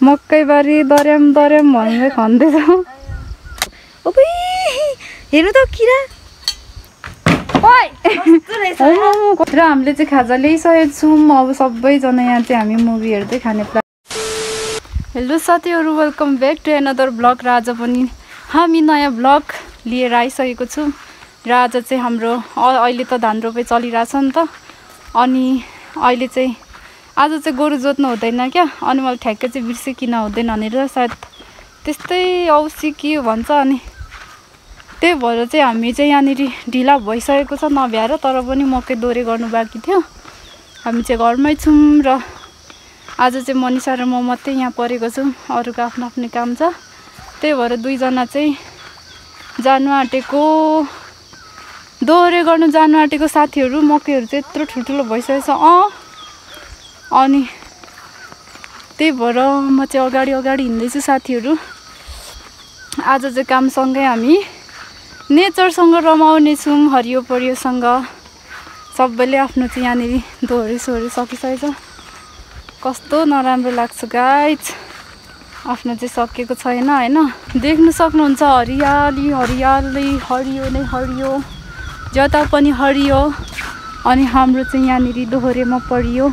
मकैबारी दर्याम दर्याम भनेर खन्दैछ। ओइ हेर्नु त किरा। ओइ र हामीले चाहिँ खाजा ल्याइसकेको छौँ। अब सबैजना यहाँ चाहिँ हामी मुभी हेर्दै खाने प्लान। हेलो साथीहरू, welcome back to another blog. र आज पनि हामी नयाँ ब्लग लिएर आइसकेको छौँ। र आज चाहिँ हाम्रो अहिले त धान रोपाइ चलिरहेछ नि त। अनि अहिले चाहिँ आज चाहिँ गोरु जोत्नु हुँदैन क्या। अनि मैले ठ्याक्कै चाहिँ बिर्सेँ किन हुँदैन भनेर, सायद त्यस्तै औँसी के भन्छ। अनि त्यही भएर चाहिँ हामी चाहिँ यहाँनिर ढिला भइसकेको छ नभ्याएर। तर पनि मकै दोहोरे गर्नु बाँकी थियो। हामी चाहिँ घरमै छौँ र आज चाहिँ मनिषा र म मात्रै यहाँ परेको छौँ। अरूको आफ्नो आफ्नो काम छ। त्यही भएर दुईजना चाहिँ जानु आँटेको, दोहोरे गर्नु जानु आँटेको साथीहरू। मकैहरू चाहिँ यत्रो ठुल्ठुलो भइसकेको छ। अनि त्यही भएर म चाहिँ अगाडि अगाडि हिँड्दैछु साथीहरू। आज चाहिँ कामसँगै हामी नेचरसँग रमाउने छौँ, हरियो परियोसँग। सबैले आफ्नो चाहिँ यहाँनिर दोहोरे सोहोरे सकिसकेछ। कस्तो नराम्रो लाग्छ गाइज, आफ्नो चाहिँ सकिएको छैन होइन। देख्नु सक्नुहुन्छ हरियाली हरियाली, हरियो नै हरियो, जता पनि हरियो। अनि हाम्रो चाहिँ यहाँनिर दोहोरेमा परियो।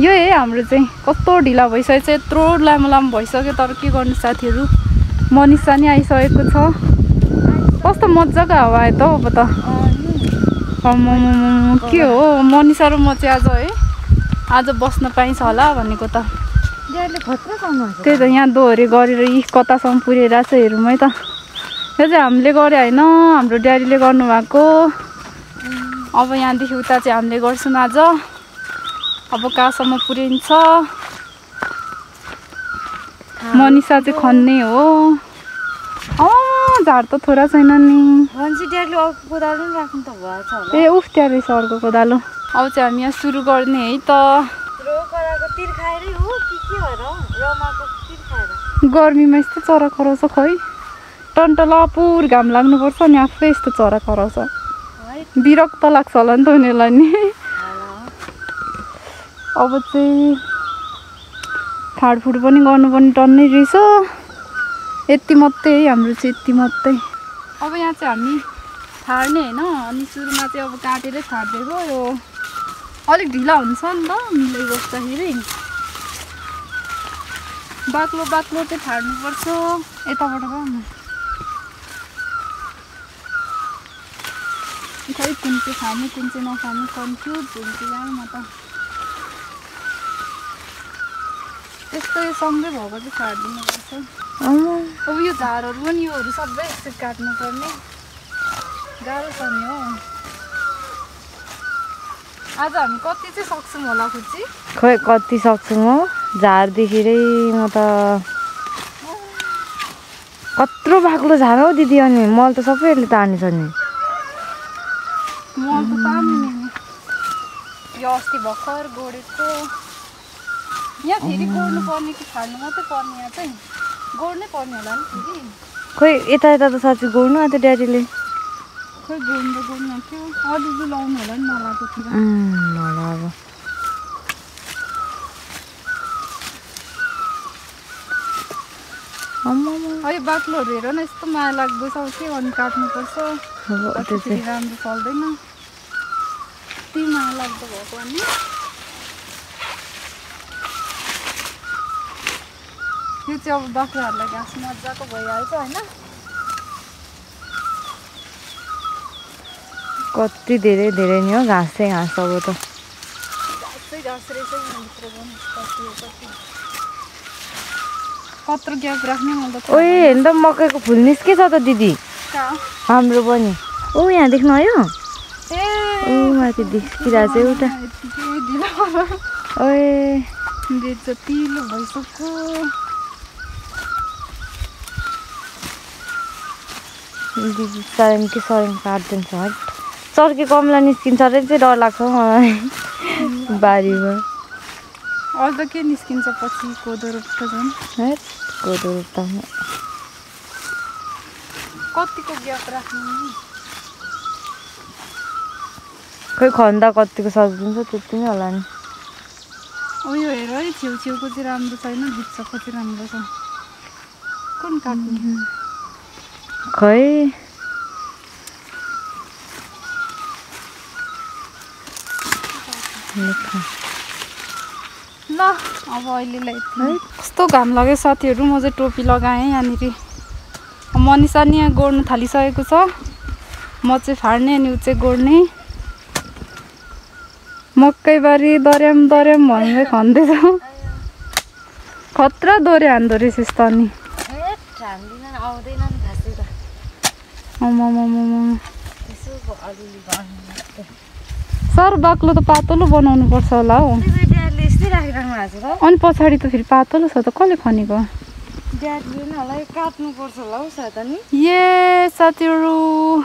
यो है हाम्रो चाहिँ कस्तो ढिला भइसकेको छ, यत्रो लामो लामो भइसक्यो। तर के गर्नु साथीहरू, मनिषा नि आइसकेको छ। कस्तो मजाको हावा आयो त अब त। के हो मनिषा र म चाहिँ आज है, आज बस्न पाइन्छ होला भनेको त। त्यही त यहाँ दोहोरे गरेर यी कतासम्म पुऱ्याइरहेको छ हेरौँ है त। यो चाहिँ हामीले गरे होइन, हाम्रो ड्याडीले गर्नुभएको। अब यहाँदेखि उता चाहिँ हामीले गर्छौँ आज। अब कहाँसम्म पुऱ्याइन्छ। मनिषा चाहिँ खन्ने हो। झार त थोरा छैन नि। ए उफ, त्यहाँ रहेछ अर्को कोदालो। अब चाहिँ हामी यहाँ सुरु गर्ने है त। गर्मीमा यस्तो चरा कराउँछ खै। टन्टलापुर घाम लाग्नुपर्छ नि आफै यस्तो चरा कराउँछ। विरक्त लाग्छ होला नि त उनीहरूलाई नि। अब चाहिँ फाडफुड पनि गर्नुपर्ने टन्नै रहेछ। यति मात्रै है हाम्रो चाहिँ, यति मात्रै। अब यहाँ चाहिँ हामी फाड्ने होइन। अनि सुरुमा चाहिँ अब काटेरै फाडिदिएको। यो अलिक ढिला हुन्छ नि त मिलाई बस्दाखेरि। बाक्लो बाक्लो चाहिँ फाड्नुपर्छ। यताबाट खै कुन चाहिँ खाने कुन चाहिँ नखाने कन्फ्युज हुन्छ यार म त। त्यस्तै सँगै भएको चाहिँ फाडिदिनुपर्छ। अब यो झारहरू पनि योहरू सबै यसरी काट्नुपर्ने, गाह्रो छ नि हो। आज हामी कति चाहिँ सक्छौँ होला खुच्ची? खोइ कति सक्छु म। झारदेखिरै म त कत्रो बाक्लो झार हौ दिदी। अनि मल त सबैहरूले तानेछ नि। मल त तान्ने नि। यो अस्ति भर्खर गोडेको। यहाँ फेरि गोड्नु पर्ने कि फाड्नु मात्रै पर्ने? यहाँ चाहिँ गोड्नै पर्ने होला नि फेरि। खोइ यता यता त साँच्ची गोड्नु आएको थियो ड्याडीले। खोइ गोड्नु त गोड्नु थियो। अलिअलि लाउनु होला नि नलाएकोतिर। होला अब। है बाक्लोहरू हेर न, यस्तो माया लाग्दो छ। के गर्नु, काट्नुपर्छ। फेरि राम्रो चल्दैन। यति माया लाग्दो भएको अनि यो चाहिँ अब बाख्राहरूलाई घाँस मजाको भइहाल्छ होइन। कति धेरै धेरै नि हो घाँस चाहिँ घाँस। अब त घाँस रहेछ कत्रो ग्याप राख्ने मैले त। ओए हेर्नु त मकैको फुल निस्केछ त दिदी हाम्रो पनि। ओ यहाँ देख्नु आयो? ओ माथि देखिरहेको छ एउटा। ओए तिलो भइसक्यो। दिदी सरेन कि सरेन काट्दिन्छ है। चर्के कमला निस्किन्छ अरे चाहिँ डर लाग्छ मलाई बारीमा। अझ के निस्किन्छ पछि? कोदो रोप्छ झन्। है कोदो रोप्दा कतिको ग्याप राख्नु? खोइ खन्दा कतिको सजिन्छ त्यति नै होला नि। उयो हेर है छेउछेउको चाहिँ राम्रो छैन बिचको चाहिँ राम्रो छ कुन काट्ने खै ल अब अहिलेलाई है कस्तो घाम लाग्यो साथीहरू म चाहिँ टोपी लगाएँ यहाँनिर मनिषा नि यहाँ गोड्नु थालिसकेको छ म चाहिँ फाड्ने अनि ऊ चाहिँ गोड्ने मकैबारी दर्याम दर्याम भन्दै खन्दैछ खतरा दोहोरे हान्दो रहेछ यस्तो अनि सर बाक्लो त पातलो बनाउनु पर्छ होला हौ अनि पछाडि त फेरि पातलो छ त कसले खनेको ये साथीहरू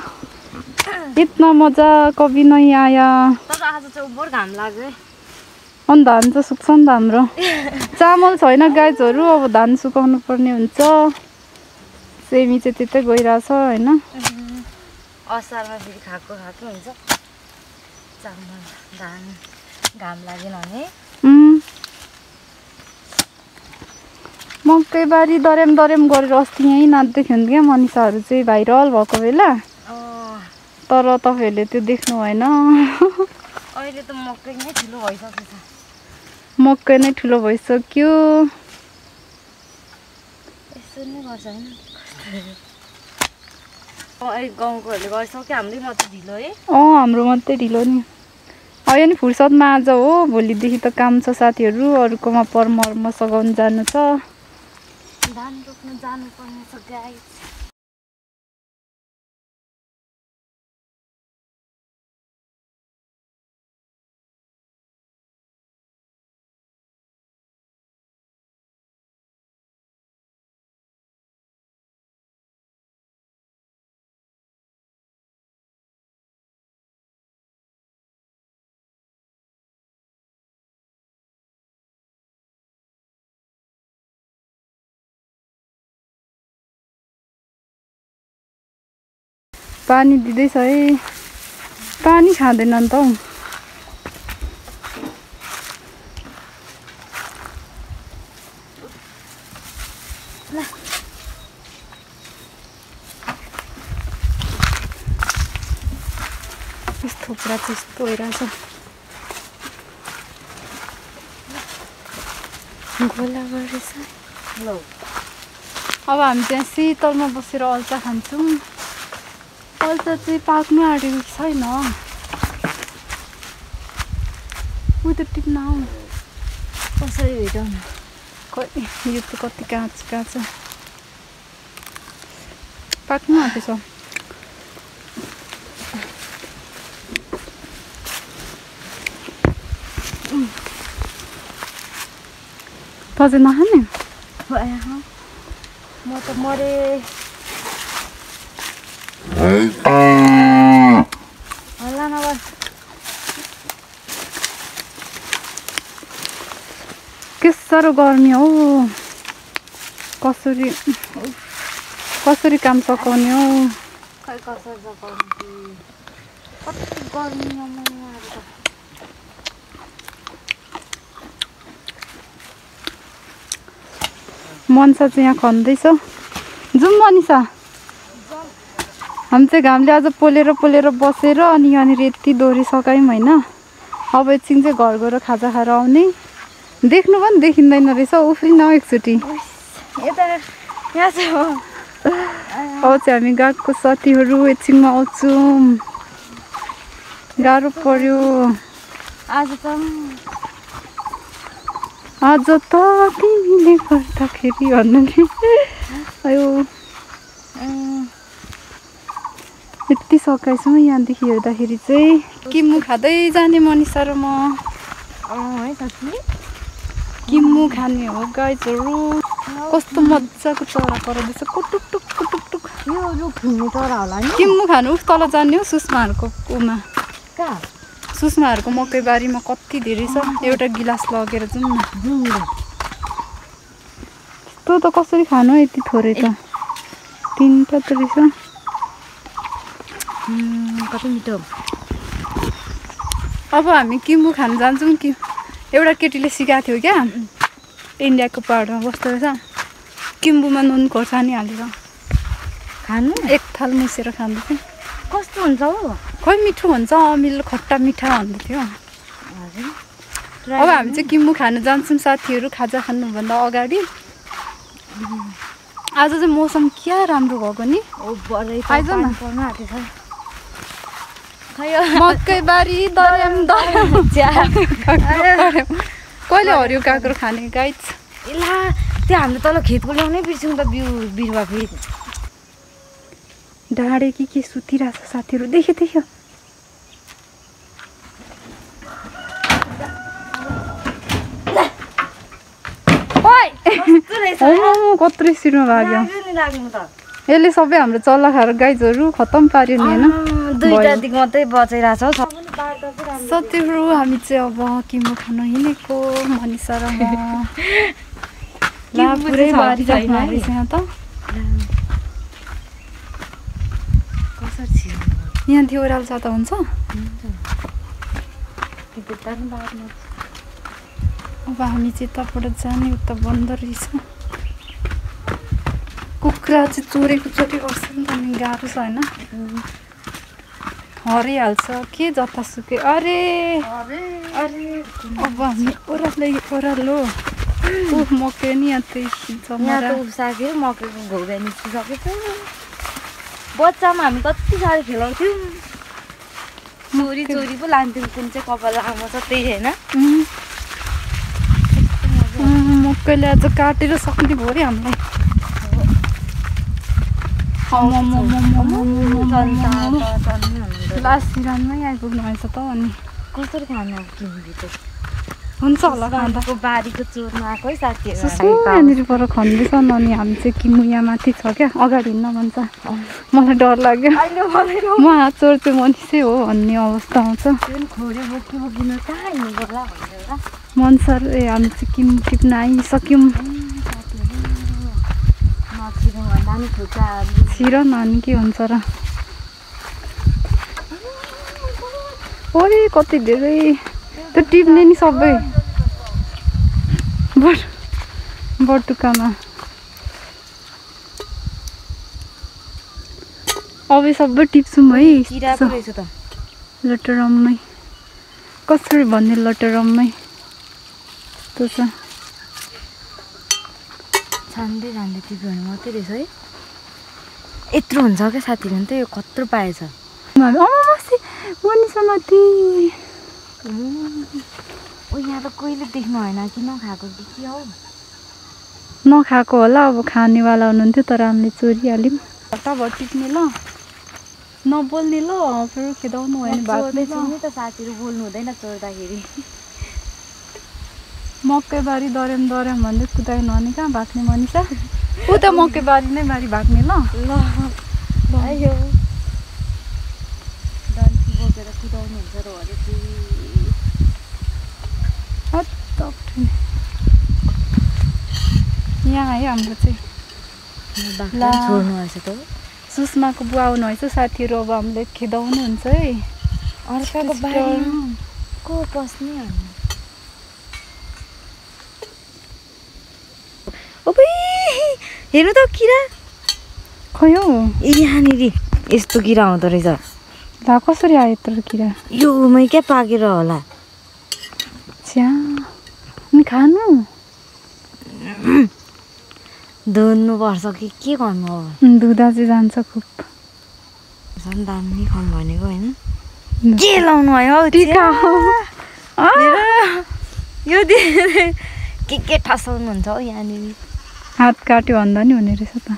इतना मजा कभी नहीं आया घाम लाग्यो अनि धान चाहिँ सुक्छ नि त हाम्रो चामल छैन गाइजहरू अब धान सुकाउनु पर्ने हुन्छ सेमी चाहिँ त्यतै गइरहेछ होइन असारमा फेरि खाएको हुन्छ चामल धान घाम लागेन भने मकैबारी दर्याम दर्याम गरेर अस्ति यहीँ नाच्दै थियो नि क्या मनिषाहरू चाहिँ भाइरल भएको बेला तर तपाईँहरूले त्यो देख्नु भएन अहिले त मकै नै ठुलो भइसकेछ मकै नै ठुलो भइसक्यो यसो नै गर्छ होइन गाउँकोहरूले गरिसक्यो हाम्रै मात्रै ढिलो है हाम्रो मात्रै ढिलो नि अहिले नि फुर्सदमा आज हो भोलिदेखि त काम छ साथीहरू अरूकोमा परमर्म सघाउनु जानु छ धान रोप्न जानुपर्ने छ गाइस पानी दिँदैछ है पानी खाँदैन नि त हौ यस्तो कुरा चाहिँ यस्तो भइरहेछ गोला गरेछ ल अब हामी त्यहाँ शीतलमा बसेर अल्छा खान्छौँ अल्छा चाहिँ पाक्नु आँटेको छैन उ त टिप्न आऊ कसरी हेरौँ खोइ यो त कति काँच काँच पाक्नु आँटेछ त चाहिँ नखाने म त मरे हल्ला नगर के साह्रो गर्मी हौ कसरी काम सकाउने हौ खै कसरी सकाउने कति गर्मीमा मनिषा चाहिँ यहाँ खन्दैछ जाउँ मनिषा हामी चाहिँ घामले आज पोलेर बसेर अनि यहाँनिर यति दोहोरी सकायौँ होइन अब एकछिन चाहिँ घर गएर खाजा खाएर आउने देख्नु पनि देखिँदैन रहेछ उफ्रिन एकचोटि अब चाहिँ हामी गएको साथीहरू एकछिनमा आउँछौँ गाह्रो पर्यो आज त तिमीले गर्दाखेरि भन्नु नि अयो यति सकाइछौँ यहाँदेखि हेर्दाखेरि चाहिँ किम्मु खाँदै जाने मनिषा र म है साथी किम्मु खाने हो गाइजहरू कस्तो मजाको चरा कराउँदैछ कुटुक टुक यो रुख हिँड्ने चरा होला नि किम्मु खानु उफ तल जाने हो सुषमाहरूको उमा कहाँ सुषमाहरूको मकैबारीमा कति धेरै छ एउटा गिलास लगेर जाउँ न त्यो त कसरी खानु यति थोरै त तिनवटा त रहेछ कति मिठो अब हामी किम्मु खान जान्छौँ कि एउटा केटीले सिकाएको थियो क्या इन्डियाको पहाडमा बस्दो रहेछ किम्बुमा नुन खोर्सानी हालेर खानु एक थाल मुसेर खाँदै थियो कस्तो हुन्छ हौ खोइ मिठो हुन्छ अमिलो खट्टा मिठा भन्दै थियो अब हामी चाहिँ किम्बु खानु जान्छौँ साथीहरू खाजा खानुभन्दा अगाडि आज चाहिँ मौसम क्या राम्रो भएको नि आइज न मकैबारी दर्याम दर्याम कहिले हरियो काँक्रो खाने गाइज ला त्यो हामीले तल खेतको ल्याउनै बिर्स्यौँ त बिरुवा फेरि ढाडे के सुतिरहेछ साथीहरू देख्यो कत्रो सिरमा लाग्यो यसले सबै हाम्रो चल्ला खाएर गाइजहरू खत्तम पार्यो नि होइन दुईटादेखि मात्रै बचाइरहेछ हौ साथीहरू हामी चाहिँ अब किम्बु खानु हिँडेको मनिषा र म पुरै बारी राख्नु आएछ यहाँ त यहाँ थियो ओह्रालो जाँदा हुन्छ अब हामी चाहिँ यताबाट जाने उता बन्द रहेछ कुखुरा चाहिँ चोरेको चोरी गर्छ नि त अनि गाह्रो छ होइन हरिहाल्छ के जतासुकै अरे अब हामी ओह्रालो मकै नि यहाँ साग्यो मकैको घोगा निस्किसकेको बच्चामा हामी कति साह्रो खेलाउँथ्यौँ चोरी पो लान्थ्यौँ कुन चाहिँ कपाल लामो छ त्यही होइन मकैले आज काटेर सक्ने भयो अरे हामीलाई लास्ट सिजनमै आइपुग्नु भएछ त अनि कसरी खानु हुन्छ होला खाँदाको बारीको चोरमा आएको है साथीहरू यहाँनिर पर खन्दैछ अनि हामी चाहिँ किम्बु यहाँ माथि छ क्या अगाडि हिँड्न भन्छ मलाई डर लाग्यो म हात चोर्छु मनिषै हो भन्ने अवस्था आउँछ मनसर हामी चाहिँ किम्बु टिप्न आइसक्यौँ छिर न अनि के हुन्छ र ओइ कति धेरै त्यो टिप्ने नि सबै बटुकामा अब सबै टिप्छौँ है लटरम्मै कसरी भन्ने लटरम्मै त्यो छ छान्दै जान्दै टिप्यो भने मात्रै रहेछ है यत्रो हुन्छ क्या साथीहरू त यो कत्रो पाएछ मनिषामाथि यहाँ त कहिले देख्नु भएन कि नखाएको कि के हौ नखाएको होला अब खानेवाला हुनुहुन्थ्यो तर हामीले चोरिहाल्यौँ तब टिप्ने ल नबोल्ने ल फेरि खेदाउनु होइन नि त साथीहरू बोल्नु हुँदैन चोर्दाखेरि मकैबारी दर्याम भन्दै कुदाएन भने कहाँ भाग्ने मनिषा उता मकैबारी नै बारी भाग्ने ल आयो डन्ठी बोकेर कुदाउनु हुन्छ र यहाँ आयो हाम्रो चाहिँ छोड्नु भएछ त सुषमाको बुवा आउनुभएछ साथीहरू अब हामीले खेदाउनु हुन्छ है अर्काको बारीमा को पस्ने हेर्नु त किरा खै हौ यहाँनिर यस्तो किरा आउँदो रहेछ ला कसरी आयो यत्रो किरा योमै क्या पाकेर होला छ्या अनि खानु धुन्नुपर्छ कि के गर्नु अब धुँदा चाहिँ जान्छ खुब झन् दामी खाउँ भनेको होइन के लाउनु भयो हौ यो के ठसाउनुहुन्छ हौ यहाँनिर हात काट्यो भन्दा नि हुने रहेछ त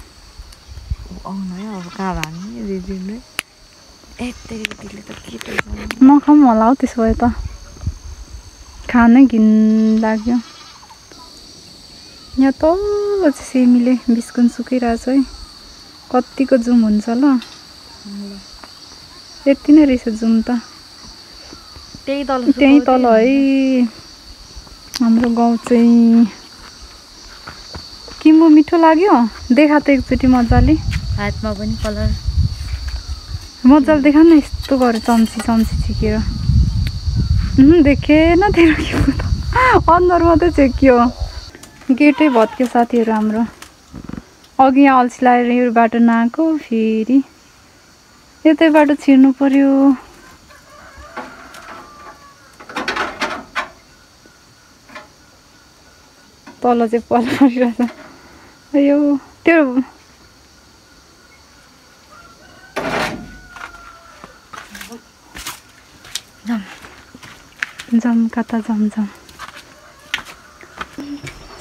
आउनु है अब कहाँ भाग्ने दिदीले यतिले त के नखाउँ होला हौ त्यसो भए त खानै घिन लाग्यो यहाँ त सेमीले बिस्कुन सुकिरहेछ है कतिको जुम हुन्छ ल यति नै रहेछ जुम त त्यही तल है हाम्रो गाउँ चाहिँ किम्बु मिठो लाग्यो देखा त एकचोटि मजाले हातमा पनि कलर मजाले देखा न यस्तो गरेर चम्ची छिकेर देखेन तेरो किम्बु त अनुहार मात्रै चेक्यो गेटै भत्क्यो साथीहरू हाम्रो अघि यहाँ अल्छी लाएर यो बाटो नआएको फेरि यतै बाटो छिर्नु पर्यो तल चाहिँ पल परिरहेछ यो त्यो जम कता जमझम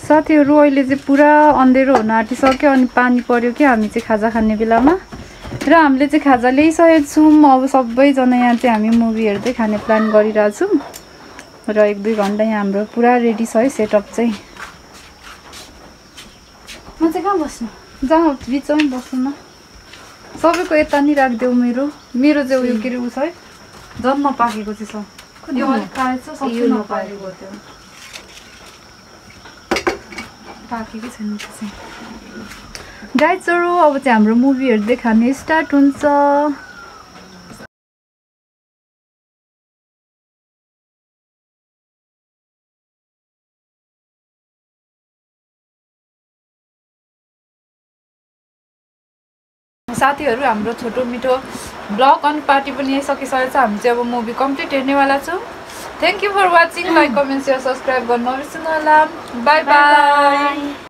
साथीहरू अहिले चाहिँ पुरा अँधेरो हुन आँटिसक्यो अनि पानी पर्यो कि हामी चाहिँ खाजा खाने बेलामा र हामीले चाहिँ खाजा ल्याइसकेको छौँ अब सबैजना यहाँ चाहिँ हामी मुभी हेर्दै खाने प्लान गरिरहेछौँ र 1-2 घन्टा यहाँ हाम्रो पुरा रेडी छ है सेटअप चाहिँ म चाहिँ कहाँ बस्नु जहाँ बिचमै बस्नु न सबैको यता नि राखिदेऊ मेरो चाहिँ उयो के अरे उ छ है झन् नपाकेको चाहिँ छ यो अलिक कालेको छ सबै नपाकेको त्यो पाकेकै छैन त्यो चाहिँ गाइजहरू अब चाहिँ हाम्रो मुभी हेर्दै खाने स्टार्ट हुन्छ साथीहरू हाम्रो छोटो मिठो ब्लग अनि पार्टी पनि यही सकिसकेको छ हामी चाहिँ अब मुभी कम्प्लिट हेर्नेवाला छौँ thank you for watching like comment share subscribe गर्न नबिर्सनु होला बाई बाई